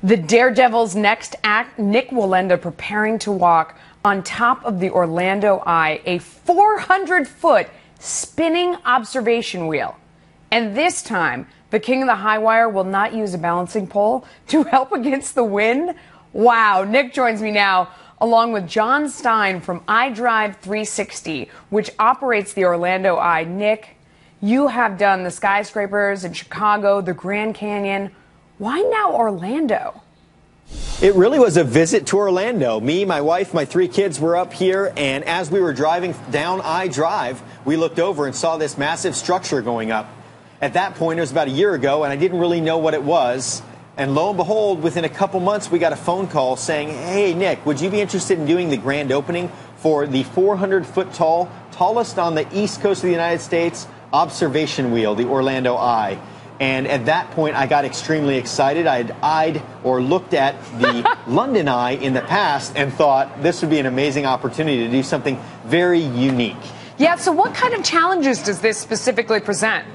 The Daredevil's next act, Nick Wallenda preparing to walk on top of the Orlando Eye, a 400-foot spinning observation wheel. And this time, the king of the high wire will not use a balancing pole to help against the wind. Wow, Nick joins me now, along with John Stine from iDrive 360, which operates the Orlando Eye. Nick, you have done the skyscrapers in Chicago, the Grand Canyon. Why now Orlando? It really was a visit to Orlando. Me, my wife, my 3 kids were up here, and as we were driving down iDrive, we looked over and saw this massive structure going up. At that point, it was about a year ago, and I didn't really know what it was. And lo and behold, within a couple months, we got a phone call saying, hey, Nick, would you be interested in doing the grand opening for the 400-foot tall, tallest on the east coast of the United States, observation wheel, the Orlando Eye? And at that point, I got extremely excited. I had eyed or looked at the London Eye in the past and thought this would be an amazing opportunity to do something very unique. Yeah, so what kind of challenges does this specifically present?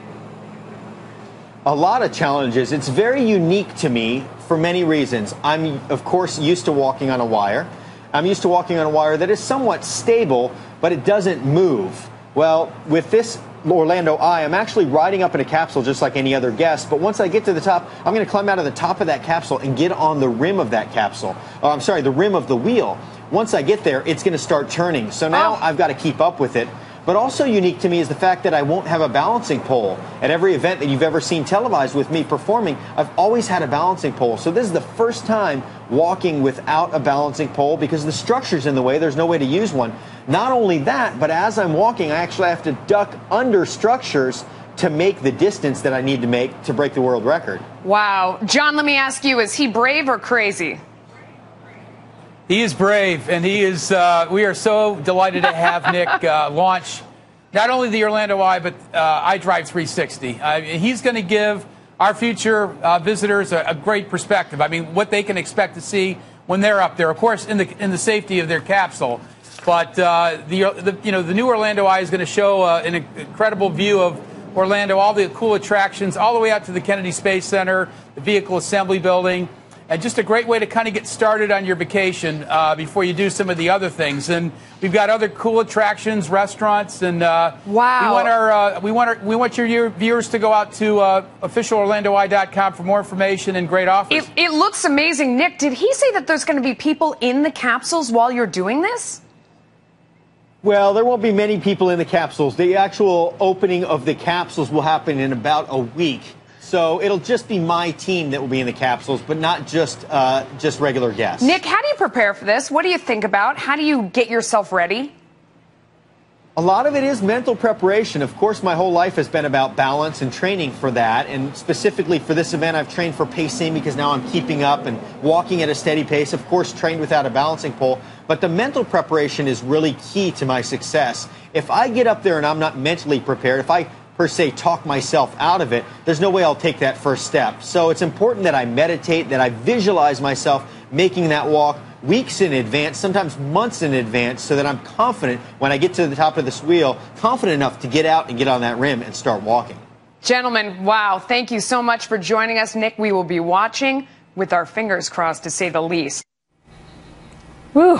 A lot of challenges. It's very unique to me for many reasons. I'm, of course, used to walking on a wire. I'm used to walking on a wire that is somewhat stable, but it doesn't move. Well, with this Orlando Eye, I'm actually riding up in a capsule just like any other guest, but once I get to the top, I'm going to climb out of the top of that capsule and get on the rim of that capsule. I'm sorry, the rim of the wheel. Once I get there, it's going to start turning. So now I've got to keep up with it. But also unique to me is the fact that I won't have a balancing pole. At every event that you've ever seen televised with me performing, I've always had a balancing pole. So this is the first time walking without a balancing pole because the structure's in the way. There's no way to use one. Not only that, but as I'm walking, I actually have to duck under structures to make the distance that I need to make to break the world record. Wow. John, let me ask you, is he brave or crazy? He is brave, and he is. We are so delighted to have Nick launch not only the Orlando Eye, but iDrive 360. He's going to give our future visitors a great perspective. I mean, what they can expect to see when they're up there, of course, in the safety of their capsule. But the new Orlando Eye is going to show an incredible view of Orlando, all the cool attractions, all the way out to the Kennedy Space Center, the Vehicle Assembly Building. And just a great way to kind of get started on your vacation before you do some of the other things. And we've got other cool attractions, restaurants, and wow. We want your viewers to go out to officialorlandoeye.com for more information and great offers. It looks amazing. Nick, did he say that there's going to be people in the capsules while you're doing this? Well, there won't be many people in the capsules. The actual opening of the capsules will happen in about a week. So it'll just be my team that will be in the capsules, but not just regular guests. Nick, how do you prepare for this? What do you think about? How do you get yourself ready? A lot of it is mental preparation. Of course, my whole life has been about balance and training for that. And specifically for this event, I've trained for pacing because now I'm keeping up and walking at a steady pace. Of course, trained without a balancing pole. But the mental preparation is really key to my success. If I get up there and I'm not mentally prepared, if I per se talk myself out of it, there's no way I'll take that first step. So it's important that I meditate, that I visualize myself making that walk weeks in advance, sometimes months in advance, so that I'm confident when I get to the top of this wheel, confident enough to get out and get on that rim and start walking. Gentlemen, wow, thank you so much for joining us. Nick, we will be watching with our fingers crossed, to say the least. Woo.